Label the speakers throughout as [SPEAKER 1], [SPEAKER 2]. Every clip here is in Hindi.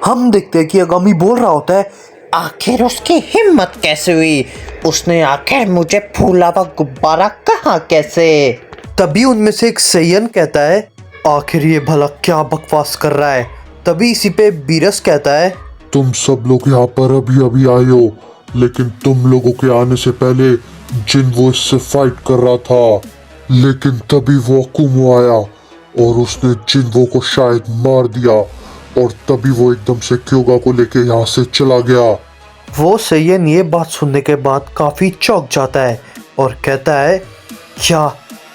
[SPEAKER 1] हम देखते हैं कि अगामी बोल रहा होता है,
[SPEAKER 2] आखिर उसकी हिम्मत कैसे हुई? उसने आखिर मुझे फूला हुआ गुब्बारा कहा कैसे?
[SPEAKER 1] तभी उनमें से एक सैयन कहता है, आखिर ये भला क्या बकवास कर रहा है। तभी इसी पे बीरस कहता है,
[SPEAKER 3] तुम सब लोग यहाँ पर अभी अभी आए हो, लेकिन तुम लोगों के आने से पहले जिन्वो इससे फाइट कर रहा था। लेकिन तभी वो अकुमो आया और उसने जिन्वो को शायद मार दिया, और तभी वो एकदम से क्योगा को लेके यहाँ से चला गया।
[SPEAKER 1] वो सैयन ये बात सुनने के बाद काफी चौंक जाता है और कहता है, क्या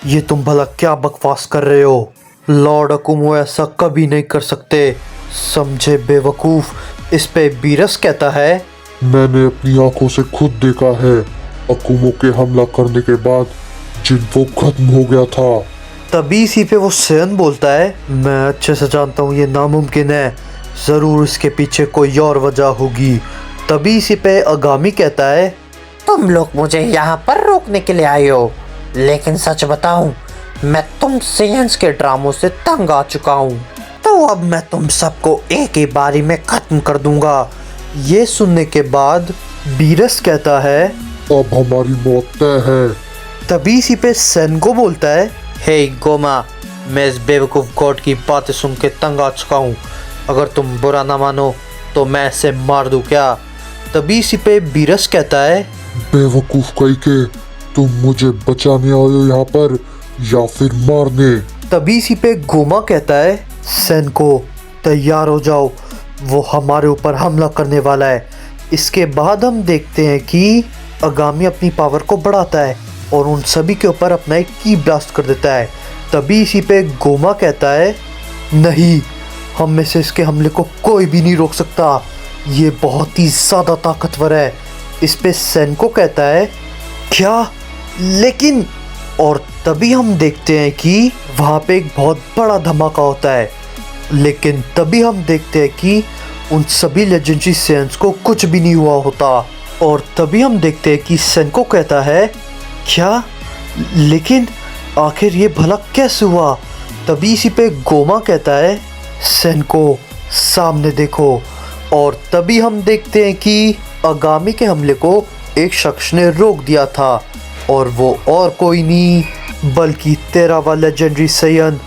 [SPEAKER 1] ये तुम भला क्या बकवास कर रहे हो? लॉर्ड अकुमो ऐसा कभी नहीं कर सकते, समझे बेवकूफ। इस पे बीरस कहता है,
[SPEAKER 3] मैंने अपनी आंखों से खुद देखा है, अकुमो के हमला करने के बाद जिन्वो खत्म हो गया था।
[SPEAKER 1] तभी इसी पे वो सैयन बोलता है, मैं अच्छे से जानता हूँ ये नामुमकिन है, ज़रूर इसके पीछे कोई और वजह होगी। तभी इसी पे अगामी कहता है,
[SPEAKER 2] तुम लोग मुझे यहाँ पर रोकने के लिए आए हो, लेकिन सच बताऊं, मैं तुम सेयंस के ड्रामों से तंग आ चुका हूँ। तो अब मैं तुम सबको एक ही बारी में खत्म कर दूंगा।
[SPEAKER 1] ये सुनने के बाद बीरस कहता है,
[SPEAKER 3] अब हमारी मौत तय है।
[SPEAKER 1] तभी इसी पे सेनको बोलता है,
[SPEAKER 2] हे गोमा, मैं इस बेवकूफ़ गॉड की बातें सुन के तंग आ चुका हूँ। अगर तुम बुरा ना मानो तो मैं इसे मार दूँ क्या?
[SPEAKER 1] तभी इसी पे बीरस कहता है,
[SPEAKER 3] बेवकूफ कहीं के, तुम मुझे बचाने आए हो यहाँ पर या फिर मारने?
[SPEAKER 1] तभी इसी पे गोमा कहता है, सेनको तैयार हो जाओ, वो हमारे ऊपर हमला करने वाला है। इसके बाद हम देखते हैं कि अगामी अपनी पावर को बढ़ाता है और उन सभी के ऊपर अपना एक की ब्लास्ट कर देता है। तभी इसी पे गोमा कहता है, नहीं, हम में से इसके हमले को कोई भी नहीं रोक सकता, ये बहुत ही ज़्यादा ताकतवर है। इस पे सेनको कहता है, क्या? लेकिन और तभी हम देखते हैं कि वहाँ पे एक बहुत बड़ा धमाका होता है। लेकिन तभी हम देखते हैं कि उन सभी लेजेंडरी सेयंस को कुछ भी नहीं हुआ होता। और तभी हम देखते हैं कि सेनको कहता है, क्या? लेकिन आखिर ये भला कैसे हुआ? तभी इसी पे गोमा कहता है, सेनको सामने देखो। और तभी हम देखते हैं कि अगामी के हमले को एक शख्स ने रोक दिया था, और वो और कोई नहीं बल्कि 13वां लेजेंडरी सैयन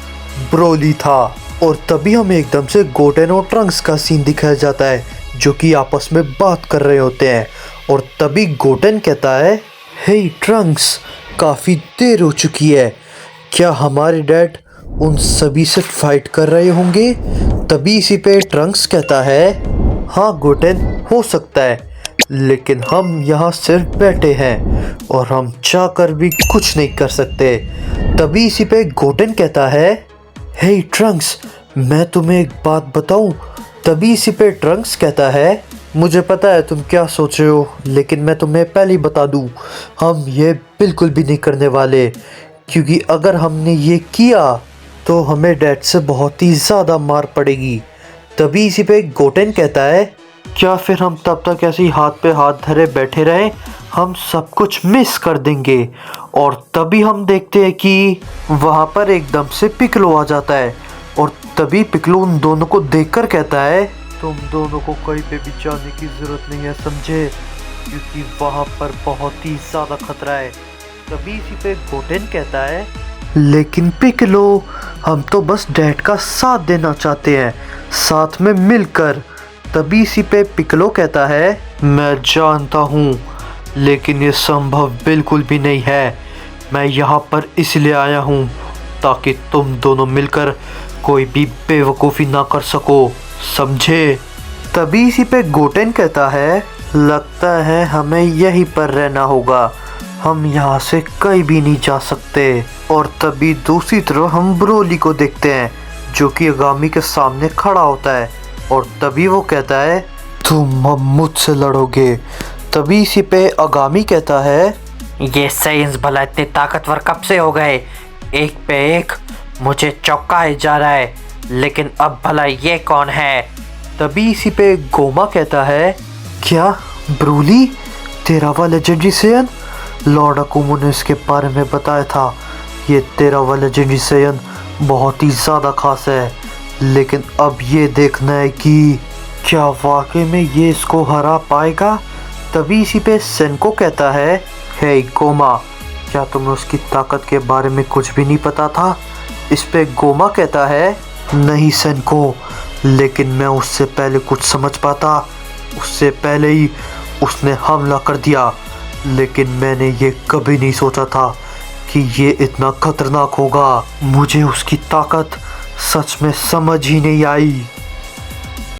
[SPEAKER 1] ब्रोली था। और तभी हमें एकदम से गोटेन और ट्रंक्स का सीन दिखाया जाता है, जो कि आपस में बात कर रहे होते हैं। और तभी गोटेन कहता है, हे ट्रंक्स, काफ़ी देर हो चुकी है, क्या हमारे डैड उन सभी से फाइट कर रहे होंगे? तभी इसी पे ट्रंक्स कहता है, हाँ गोटेन, हो सकता है, लेकिन हम यहाँ सिर्फ बैठे हैं और हम चाहकर भी कुछ नहीं कर सकते। तभी इसी पे गोटेन कहता है, हे ट्रंक्स, मैं तुम्हें एक बात बताऊं? तभी इसी पे ट्रंक्स कहता है, मुझे पता है तुम क्या सोच रहे हो, लेकिन मैं तुम्हें पहले ही बता दूं, हम ये बिल्कुल भी नहीं करने वाले, क्योंकि अगर हमने ये किया तो हमें डैड से बहुत ही ज़्यादा मार पड़ेगी। तभी इसी पे गोटेन कहता है, क्या फिर हम तब तक ऐसे ही हाथ पे हाथ धरे बैठे रहें? हम सब कुछ मिस कर देंगे। और तभी हम देखते हैं कि वहाँ पर एकदम से पिकलो आ जाता है, और तभी पिकलो उन दोनों को देखकर कहता है, तुम दोनों को कहीं पे भी जाने की ज़रूरत नहीं है, समझे, क्योंकि वहाँ पर बहुत ही ज़्यादा खतरा है। तभी इसी पे गोटेन कहता है, लेकिन पिकलो, हम तो बस डैड का साथ देना चाहते हैं, साथ में मिलकर। तभी इसी पे पिकलो कहता है, मैं जानता हूँ, लेकिन ये संभव बिल्कुल भी नहीं है। मैं यहाँ पर इसलिए आया हूँ ताकि तुम दोनों मिलकर कोई भी बेवकूफ़ी ना कर सको, समझे। तभी इसी पे गोटेन कहता है, लगता है हमें यहीं पर रहना होगा, हम यहाँ से कहीं भी नहीं जा सकते। और तभी दूसरी तरफ हम ब्रोली को देखते हैं, जो कि अगामी के सामने खड़ा होता है, और तभी वो कहता है, तुम अब मुझसे लड़ोगे। तभी इसी पे अगामी कहता है,
[SPEAKER 2] ये सेयंस भला इतने ताकतवर कब से हो गए? एक पे एक मुझे चौंकाए जा रहा है, लेकिन अब भला ये कौन है?
[SPEAKER 1] तभी इसी पे गोमा कहता है, क्या ब्रोली 13वां लेजेंडरी सेयन? लॉर्ड अकुमो ने इसके बारे में बताया था, ये 13वां लेजेंडरी सेयन बहुत ही ज़्यादा खास है, लेकिन अब ये देखना है कि क्या वाकई में ये इसको हरा पाएगा? तभी इसी पे सेनको कहता है, हे गोमा, क्या तुम्हें उसकी ताकत के बारे में कुछ भी नहीं पता था? इस पे गोमा कहता है, नहीं सेनको, लेकिन मैं उससे पहले कुछ समझ पाता। उससे पहले ही उसने हमला कर दिया, लेकिन मैंने ये कभी नहीं सोचा था कि ये इतना खतरनाक होगा। मुझे उसकी ताकत सच में समझ ही नहीं आई।